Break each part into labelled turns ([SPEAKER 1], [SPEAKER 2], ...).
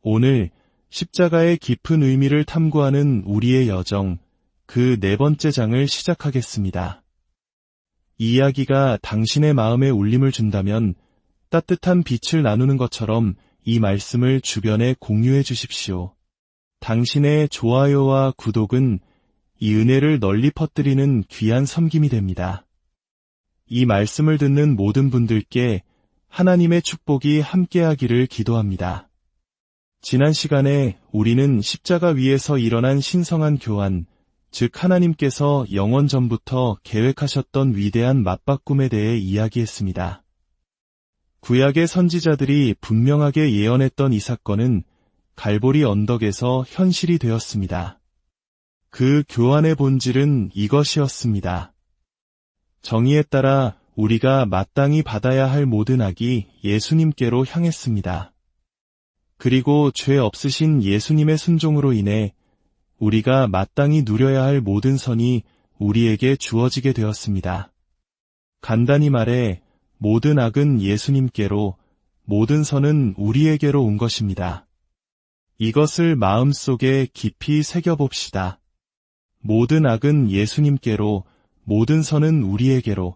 [SPEAKER 1] 오늘 십자가의 깊은 의미를 탐구하는 우리의 여정, 그 네 번째 장을 시작하겠습니다. 이 이야기가 당신의 마음에 울림을 준다면 따뜻한 빛을 나누는 것처럼 이 말씀을 주변에 공유해 주십시오. 당신의 좋아요와 구독은 이 은혜를 널리 퍼뜨리는 귀한 섬김이 됩니다. 이 말씀을 듣는 모든 분들께 하나님의 축복이 함께하기를 기도합니다. 지난 시간에 우리는 십자가 위에서 일어난 신성한 교환, 즉 하나님께서 영원 전부터 계획하셨던 위대한 맞바꿈에 대해 이야기했습니다. 구약의 선지자들이 분명하게 예언했던 이 사건은 갈보리 언덕에서 현실이 되었습니다. 그 교환의 본질은 이것이었습니다. 정의에 따라 우리가 마땅히 받아야 할 모든 악이 예수님께로 향했습니다. 그리고 죄 없으신 예수님의 순종으로 인해 우리가 마땅히 누려야 할 모든 선이 우리에게 주어지게 되었습니다. 간단히 말해 모든 악은 예수님께로, 모든 선은 우리에게로 온 것입니다. 이것을 마음속에 깊이 새겨봅시다. 모든 악은 예수님께로, 모든 선은 우리에게로.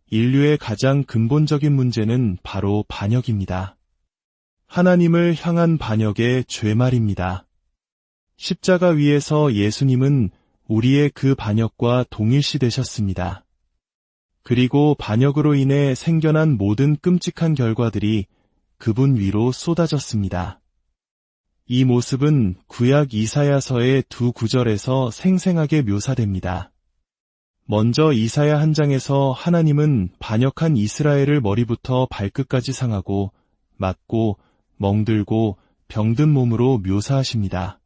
[SPEAKER 1] 인류의 가장 근본적인 문제는 바로 반역입니다. 하나님을 향한 반역의 죄말입니다. 십자가 위에서 예수님은 우리의 그 반역과 동일시 되셨습니다. 그리고 반역으로 인해 생겨난 모든 끔찍한 결과들이 그분 위로 쏟아졌습니다. 이 모습은 구약 이사야서의 두 구절에서 생생하게 묘사됩니다. 먼저 이사야 한 장에서 하나님은 반역한 이스라엘을 머리부터 발끝까지 상하고 맞고 멍들고 병든 몸으로 묘사하십니다.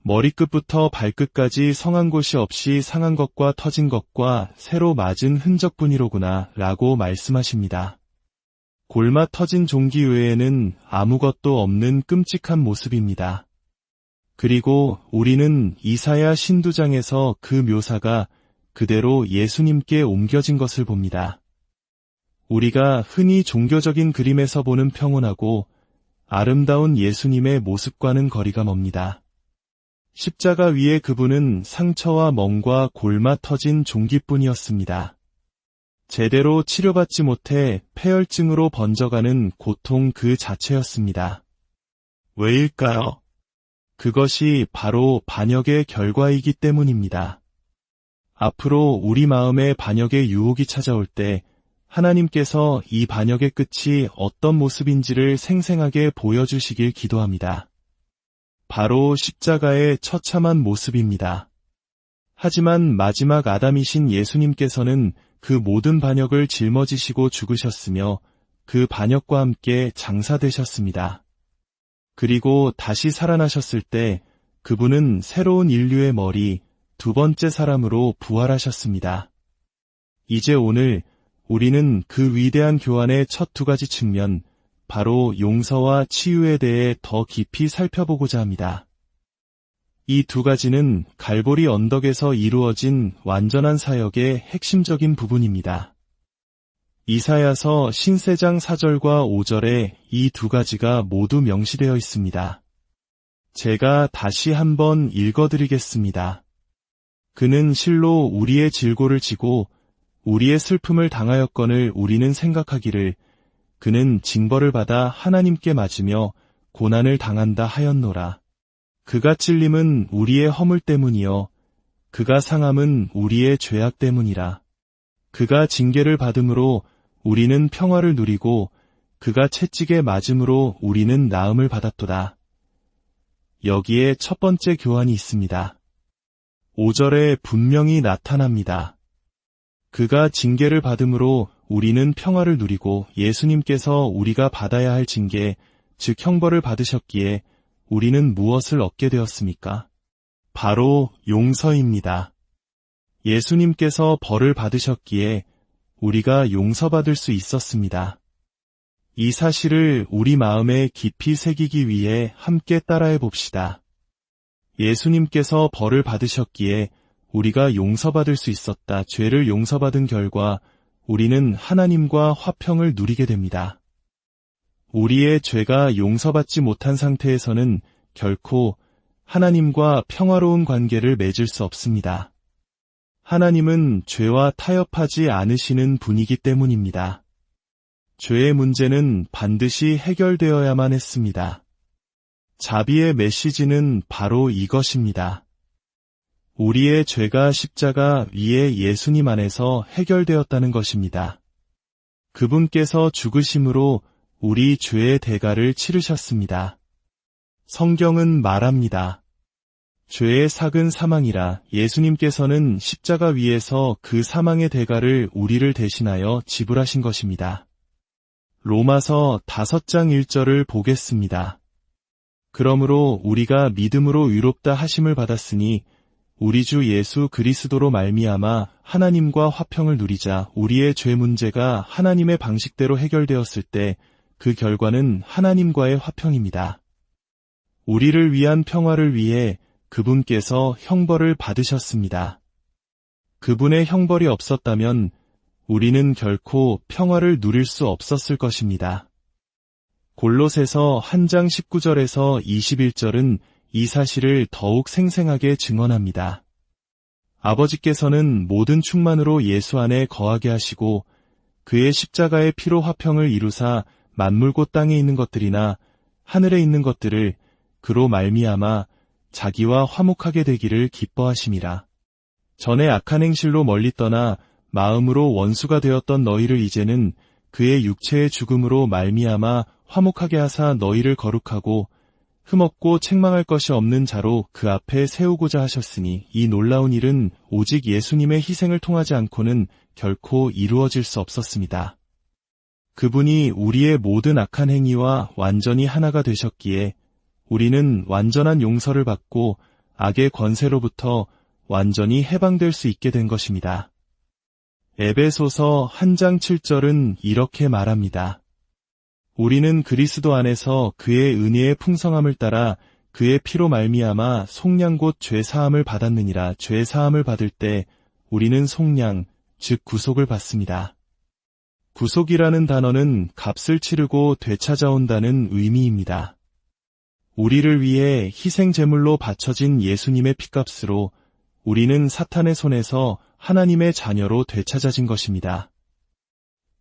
[SPEAKER 1] 머리끝부터 발끝까지 성한 곳이 없이 상한 것과 터진 것과 새로 맞은 흔적뿐이로구나 라고 말씀하십니다. 골마 터진 종기 외에는 아무것도 없는 끔찍한 모습입니다. 그리고 우리는 이사야 신두장에서 그 묘사가 그대로 예수님께 옮겨진 것을 봅니다. 우리가 흔히 종교적인 그림에서 보는 평온하고 아름다운 예수님의 모습과는 거리가 멉니다. 십자가 위에 그분은 상처와 멍과 골마 터진 종기뿐이었습니다. 제대로 치료받지 못해 폐혈증으로 번져가는 고통 그 자체였습니다. 왜일까요? 그것이 바로 반역의 결과이기 때문입니다. 앞으로 우리 마음에 반역의 유혹이 찾아올 때 하나님께서 이 반역의 끝이 어떤 모습인지를 생생하게 보여주시길 기도합니다. 바로 십자가의 처참한 모습입니다. 하지만 마지막 아담이신 예수님께서는 그 모든 반역을 짊어지시고 죽으셨으며 그 반역과 함께 장사되셨습니다. 그리고 다시 살아나셨을 때 그분은 새로운 인류의 머리, 두 번째 사람으로 부활하셨습니다. 이제 오늘 우리는 그 위대한 교환의 첫 두 가지 측면, 바로 용서와 치유에 대해 더 깊이 살펴보고자 합니다. 이 두 가지는 갈보리 언덕에서 이루어진 완전한 사역의 핵심적인 부분입니다. 이사야서 신세장 4절과 5절에 이 두 가지가 모두 명시되어 있습니다. 제가 다시 한번 읽어드리겠습니다. 그는 실로 우리의 질고를 지고 우리의 슬픔을 당하였거늘 우리는 생각하기를 그는 징벌을 받아 하나님께 맞으며 고난을 당한다 하였노라. 그가 찔림은 우리의 허물 때문이요 그가 상함은 우리의 죄악 때문이라. 그가 징계를 받음으로 우리는 평화를 누리고 그가 채찍에 맞음으로 우리는 나음을 받았도다. 여기에 첫 번째 교환이 있습니다. 5절에 분명히 나타납니다. 그가 징계를 받음으로 우리는 평화를 누리고 예수님께서 우리가 받아야 할 징계, 즉 형벌을 받으셨기에 우리는 무엇을 얻게 되었습니까? 바로 용서입니다. 예수님께서 벌을 받으셨기에 우리가 용서받을 수 있었습니다. 이 사실을 우리 마음에 깊이 새기기 위해 함께 따라해 봅시다. 예수님께서 벌을 받으셨기에 우리가 용서받을 수 있었다. 죄를 용서받은 결과 우리는 하나님과 화평을 누리게 됩니다. 우리의 죄가 용서받지 못한 상태에서는 결코 하나님과 평화로운 관계를 맺을 수 없습니다. 하나님은 죄와 타협하지 않으시는 분이기 때문입니다. 죄의 문제는 반드시 해결되어야만 했습니다. 자비의 메시지는 바로 이것입니다. 우리의 죄가 십자가 위에 예수님 안에서 해결되었다는 것입니다. 그분께서 죽으심으로 우리 죄의 대가를 치르셨습니다. 성경은 말합니다. 죄의 삭은 사망이라. 예수님께서는 십자가 위에서 그 사망의 대가를 우리를 대신하여 지불하신 것입니다. 로마서 5장 1절을 보겠습니다. 그러므로 우리가 믿음으로 의롭다 하심을 받았으니 우리 주 예수 그리스도로 말미암아 하나님과 화평을 누리자. 우리의 죄 문제가 하나님의 방식대로 해결되었을 때 그 결과는 하나님과의 화평입니다. 우리를 위한 평화를 위해 그분께서 형벌을 받으셨습니다. 그분의 형벌이 없었다면 우리는 결코 평화를 누릴 수 없었을 것입니다. 골로새서 1장 19절에서 21절은 이 사실을 더욱 생생하게 증언합니다. 아버지께서는 모든 충만으로 예수 안에 거하게 하시고 그의 십자가의 피로 화평을 이루사 만물고 땅에 있는 것들이나 하늘에 있는 것들을 그로 말미암아 자기와 화목하게 되기를 기뻐하심이라. 전에 악한 행실로 멀리 떠나 마음으로 원수가 되었던 너희를 이제는 그의 육체의 죽음으로 말미암아 화목하게 하사 너희를 거룩하고 흠없고 책망할 것이 없는 자로 그 앞에 세우고자 하셨으니 이 놀라운 일은 오직 예수님의 희생을 통하지 않고는 결코 이루어질 수 없었습니다. 그분이 우리의 모든 악한 행위와 완전히 하나가 되셨기에 우리는 완전한 용서를 받고 악의 권세로부터 완전히 해방될 수 있게 된 것입니다. 에베소서 1장 7절은 이렇게 말합니다. 우리는 그리스도 안에서 그의 은혜의 풍성함을 따라 그의 피로 말미암아 속량 곧 죄사함을 받았느니라. 죄사함을 받을 때 우리는 속량, 즉 구속을 받습니다. 구속이라는 단어는 값을 치르고 되찾아온다는 의미입니다. 우리를 위해 희생제물로 바쳐진 예수님의 피값으로 우리는 사탄의 손에서 하나님의 자녀로 되찾아진 것입니다.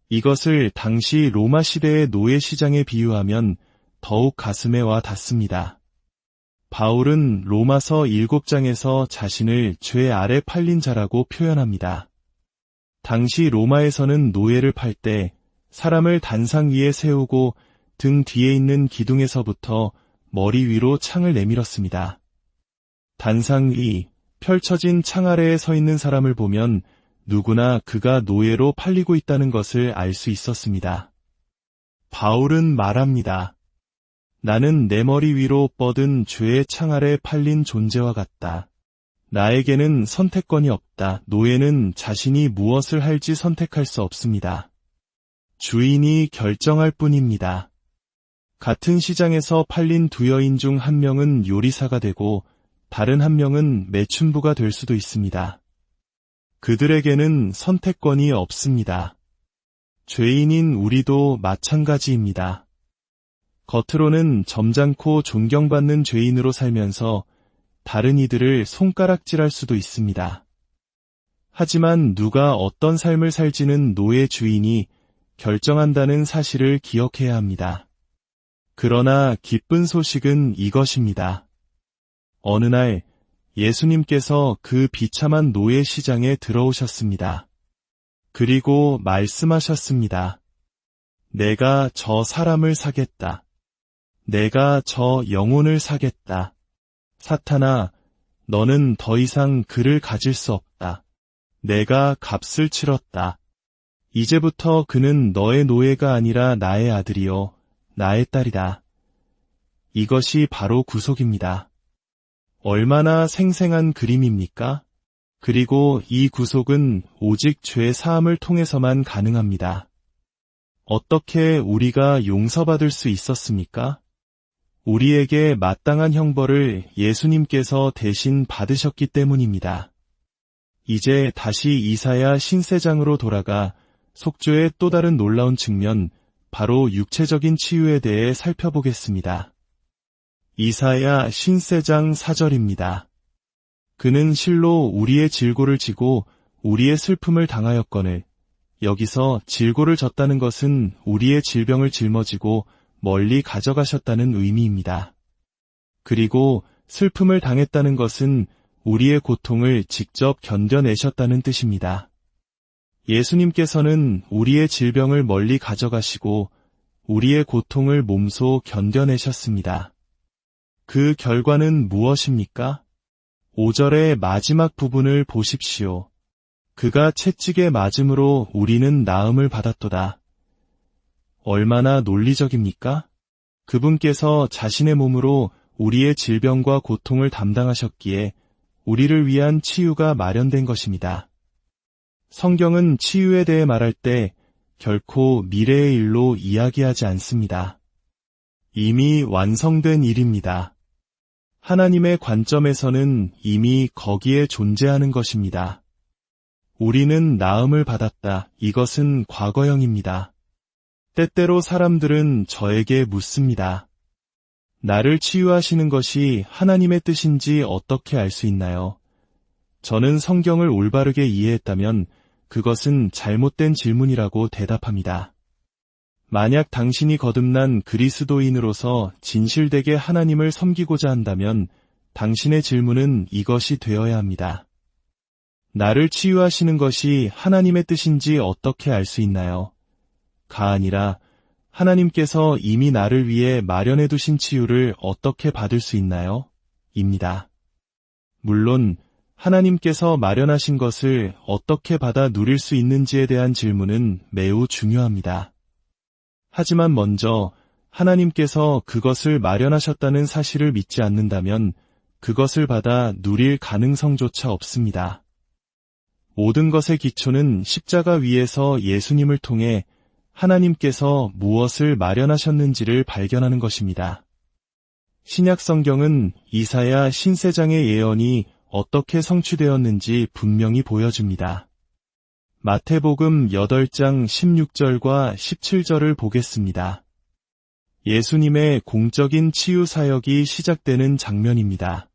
[SPEAKER 1] 이것을 당시 로마 시대의 노예 시장에 비유하면 더욱 가슴에 와 닿습니다. 바울은 로마서 7장에서 자신을 죄 아래 팔린 자라고 표현합니다. 당시 로마에서는 노예를 팔 때 사람을 단상 위에 세우고 등 뒤에 있는 기둥에서부터 머리 위로 창을 내밀었습니다. 단상 위, 펼쳐진 창 아래에 서 있는 사람을 보면 누구나 그가 노예로 팔리고 있다는 것을 알 수 있었습니다. 바울은 말합니다. 나는 내 머리 위로 뻗은 죄의 창 아래 팔린 존재와 같다. 나에게는 선택권이 없다. 노예는 자신이 무엇을 할지 선택할 수 없습니다. 주인이 결정할 뿐입니다. 같은 시장에서 팔린 두 여인 중 한 명은 요리사가 되고 다른 한 명은 매춘부가 될 수도 있습니다. 그들에게는 선택권이 없습니다. 죄인인 우리도 마찬가지입니다. 겉으로는 점잖고 존경받는 죄인으로 살면서 다른 이들을 손가락질할 수도 있습니다. 하지만 누가 어떤 삶을 살지는 노예 주인이 결정한다는 사실을 기억해야 합니다. 그러나 기쁜 소식은 이것입니다. 어느 날 예수님께서 그 비참한 노예 시장에 들어오셨습니다. 그리고 말씀하셨습니다. 내가 저 사람을 사겠다. 내가 저 영혼을 사겠다. 사탄아, 너는 더 이상 그를 가질 수 없다. 내가 값을 치렀다. 이제부터 그는 너의 노예가 아니라 나의 아들이요, 나의 딸이다. 이것이 바로 구속입니다. 얼마나 생생한 그림입니까? 그리고 이 구속은 오직 죄 사함을 통해서만 가능합니다. 어떻게 우리가 용서받을 수 있었습니까? 우리에게 마땅한 형벌을 예수님께서 대신 받으셨기 때문입니다. 이제 다시 이사야 신세장으로 돌아가 속죄의 또 다른 놀라운 측면, 바로 육체적인 치유에 대해 살펴보겠습니다. 이사야 53장 4절입니다. 그는 실로 우리의 질고를 지고 우리의 슬픔을 당하였거늘. 여기서 질고를 졌다는 것은 우리의 질병을 짊어지고 멀리 가져가셨다는 의미입니다. 그리고 슬픔을 당했다는 것은 우리의 고통을 직접 견뎌내셨다는 뜻입니다. 예수님께서는 우리의 질병을 멀리 가져가시고 우리의 고통을 몸소 견뎌내셨습니다. 그 결과는 무엇입니까? 5절의 마지막 부분을 보십시오. 그가 채찍에 맞음으로 우리는 나음을 받았도다. 얼마나 논리적입니까? 그분께서 자신의 몸으로 우리의 질병과 고통을 담당하셨기에 우리를 위한 치유가 마련된 것입니다. 성경은 치유에 대해 말할 때 결코 미래의 일로 이야기하지 않습니다. 이미 완성된 일입니다. 하나님의 관점에서는 이미 거기에 존재하는 것입니다. 우리는 나음을 받았다. 이것은 과거형입니다. 때때로 사람들은 저에게 묻습니다. 나를 치유하시는 것이 하나님의 뜻인지 어떻게 알 수 있나요? 저는 성경을 올바르게 이해했다면 그것은 잘못된 질문이라고 대답합니다. 만약 당신이 거듭난 그리스도인으로서 진실되게 하나님을 섬기고자 한다면 당신의 질문은 이것이 되어야 합니다. 나를 치유하시는 것이 하나님의 뜻인지 어떻게 알 수 있나요? 가 아니라 하나님께서 이미 나를 위해 마련해 두신 치유를 어떻게 받을 수 있나요? 입니다. 물론 하나님께서 마련하신 것을 어떻게 받아 누릴 수 있는지에 대한 질문은 매우 중요합니다. 하지만 먼저 하나님께서 그것을 마련하셨다는 사실을 믿지 않는다면 그것을 받아 누릴 가능성조차 없습니다. 모든 것의 기초는 십자가 위에서 예수님을 통해 하나님께서 무엇을 마련하셨는지를 발견하는 것입니다. 신약 성경은 이사야 53장의 예언이 어떻게 성취되었는지 분명히 보여줍니다. 마태복음 8장 16절과 17절을 보겠습니다. 예수님의 공적인 치유 사역이 시작되는 장면입니다.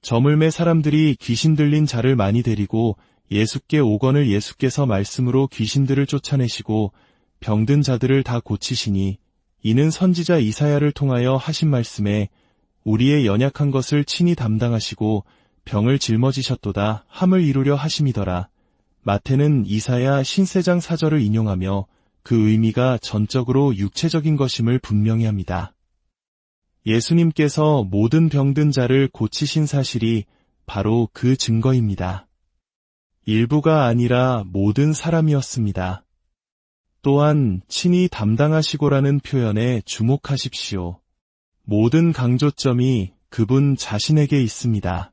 [SPEAKER 1] 저물매 사람들이 귀신 들린 자를 많이 데리고 예수께 오거늘 예수께서 말씀으로 귀신들을 쫓아내시고 병든 자들을 다 고치시니 이는 선지자 이사야를 통하여 하신 말씀에 우리의 연약한 것을 친히 담당하시고 병을 짊어지셨도다 함을 이루려 하심이더라. 마태는 이사야 53장 4절을 인용하며 그 의미가 전적으로 육체적인 것임을 분명히 합니다. 예수님께서 모든 병든 자를 고치신 사실이 바로 그 증거입니다. 일부가 아니라 모든 사람이었습니다. 또한 친히 담당하시고라는 표현에 주목하십시오. 모든 강조점이 그분 자신에게 있습니다.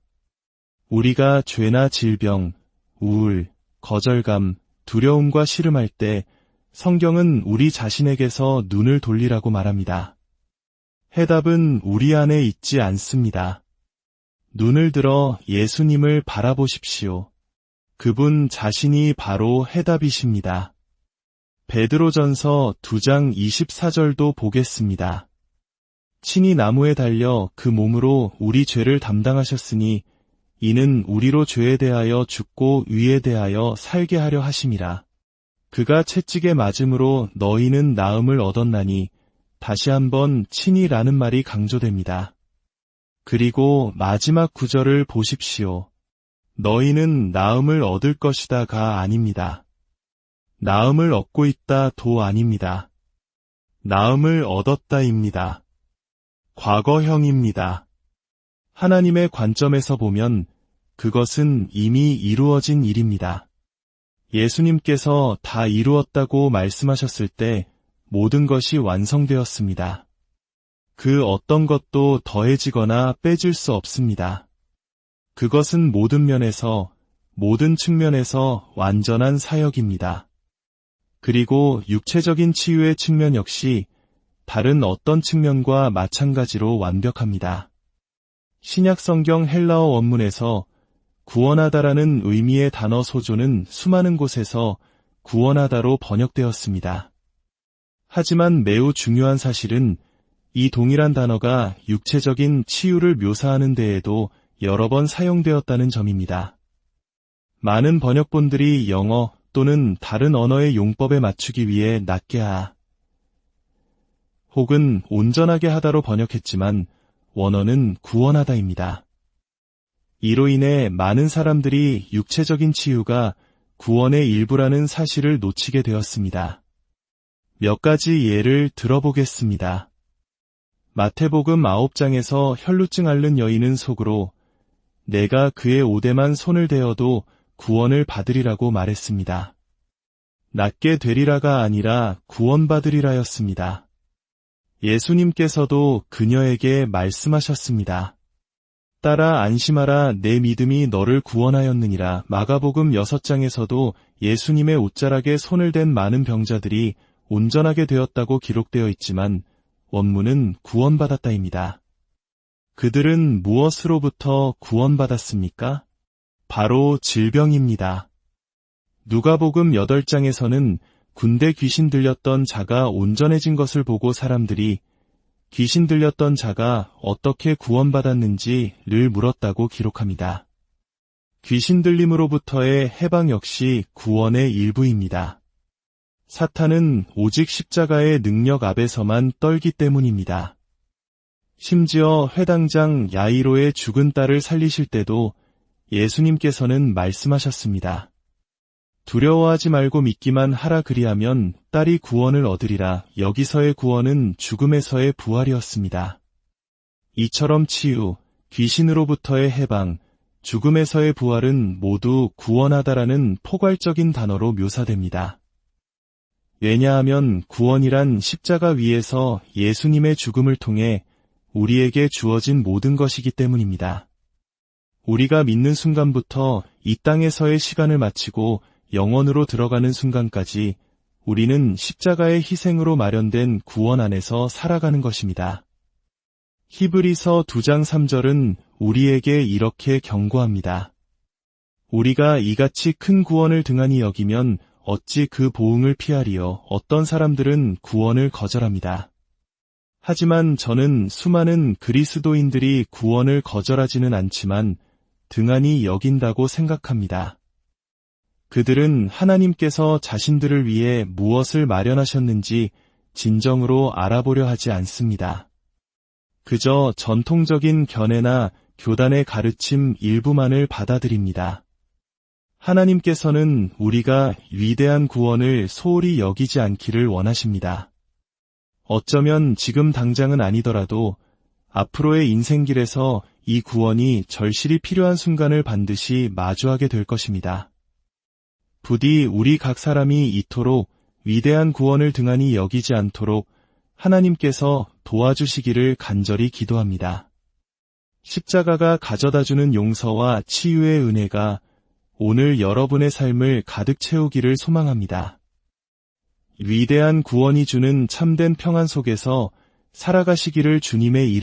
[SPEAKER 1] 우리가 죄나 질병, 우울, 거절감, 두려움과 씨름할 때 성경은 우리 자신에게서 눈을 돌리라고 말합니다. 해답은 우리 안에 있지 않습니다. 눈을 들어 예수님을 바라보십시오. 그분 자신이 바로 해답이십니다. 베드로전서 2장 24절도 보겠습니다. 친히 나무에 달려 그 몸으로 우리 죄를 담당하셨으니 이는 우리로 죄에 대하여 죽고 의에 대하여 살게 하려 하심이라. 그가 채찍에 맞음으로 너희는 나음을 얻었나니 다시 한번 친히라는 말이 강조됩니다. 그리고 마지막 구절을 보십시오. 너희는 나음을 얻을 것이다가 아닙니다. 나음을 얻고 있다 도 아닙니다. 나음을 얻었다입니다. 과거형입니다. 하나님의 관점에서 보면 그것은 이미 이루어진 일입니다. 예수님께서 다 이루었다고 말씀하셨을 때 모든 것이 완성되었습니다. 그 어떤 것도 더해지거나 빼질 수 없습니다. 그것은 모든 면에서, 모든 측면에서 완전한 사역입니다. 그리고 육체적인 치유의 측면 역시 다른 어떤 측면과 마찬가지로 완벽합니다. 신약 성경 헬라어 원문에서 구원하다라는 의미의 단어 소조는 수많은 곳에서 구원하다로 번역되었습니다. 하지만 매우 중요한 사실은 이 동일한 단어가 육체적인 치유를 묘사하는 데에도 여러 번 사용되었다는 점입니다. 많은 번역본들이 영어 또는 다른 언어의 용법에 맞추기 위해 낫게 하 혹은 온전하게 하다로 번역했지만 원어는 구원하다입니다. 이로 인해 많은 사람들이 육체적인 치유가 구원의 일부라는 사실을 놓치게 되었습니다. 몇 가지 예를 들어보겠습니다. 마태복음 9장에서 혈루증 앓는 여인은 속으로 내가 그의 오대만 손을 대어도 구원을 받으리라고 말했습니다. 낫게 되리라가 아니라 구원받으리라였습니다. 예수님께서도 그녀에게 말씀하셨습니다. 따라 안심하라, 내 믿음이 너를 구원하였느니라. 마가복음 6장에서도 예수님의 옷자락에 손을 댄 많은 병자들이 온전하게 되었다고 기록되어 있지만 원문은 구원받았다입니다. 그들은 무엇으로부터 구원받았습니까? 바로 질병입니다. 누가복음 8장에서는 군대 귀신 들렸던 자가 온전해진 것을 보고 사람들이 귀신 들렸던 자가 어떻게 구원받았는지를 물었다고 기록합니다. 귀신 들림으로부터의 해방 역시 구원의 일부입니다. 사탄은 오직 십자가의 능력 앞에서만 떨기 때문입니다. 심지어 회당장 야이로의 죽은 딸을 살리실 때도 예수님께서는 말씀하셨습니다. 두려워하지 말고 믿기만 하라, 그리하면 딸이 구원을 얻으리라. 여기서의 구원은 죽음에서의 부활이었습니다. 이처럼 치유, 귀신으로부터의 해방, 죽음에서의 부활은 모두 구원하다라는 포괄적인 단어로 묘사됩니다. 왜냐하면 구원이란 십자가 위에서 예수님의 죽음을 통해 우리에게 주어진 모든 것이기 때문입니다. 우리가 믿는 순간부터 이 땅에서의 시간을 마치고 영원으로 들어가는 순간까지 우리는 십자가의 희생으로 마련된 구원 안에서 살아가는 것입니다. 히브리서 2장 3절은 우리에게 이렇게 경고합니다. 우리가 이같이 큰 구원을 등한히 여기면 어찌 그 보응을 피하리요. 어떤 사람들은 구원을 거절합니다. 하지만 저는 수많은 그리스도인들이 구원을 거절하지는 않지만 등한히 여긴다고 생각합니다. 그들은 하나님께서 자신들을 위해 무엇을 마련하셨는지 진정으로 알아보려 하지 않습니다. 그저 전통적인 견해나 교단의 가르침 일부만을 받아들입니다. 하나님께서는 우리가 위대한 구원을 소홀히 여기지 않기를 원하십니다. 어쩌면 지금 당장은 아니더라도 앞으로의 인생길에서 이 구원이 절실히 필요한 순간을 반드시 마주하게 될 것입니다. 부디 우리 각 사람이 이토록 위대한 구원을 등한히 여기지 않도록 하나님께서 도와주시기를 간절히 기도합니다. 십자가가 가져다주는 용서와 치유의 은혜가 오늘 여러분의 삶을 가득 채우기를 소망합니다. 위대한 구원이 주는 참된 평안 속에서 살아가시기를 주님의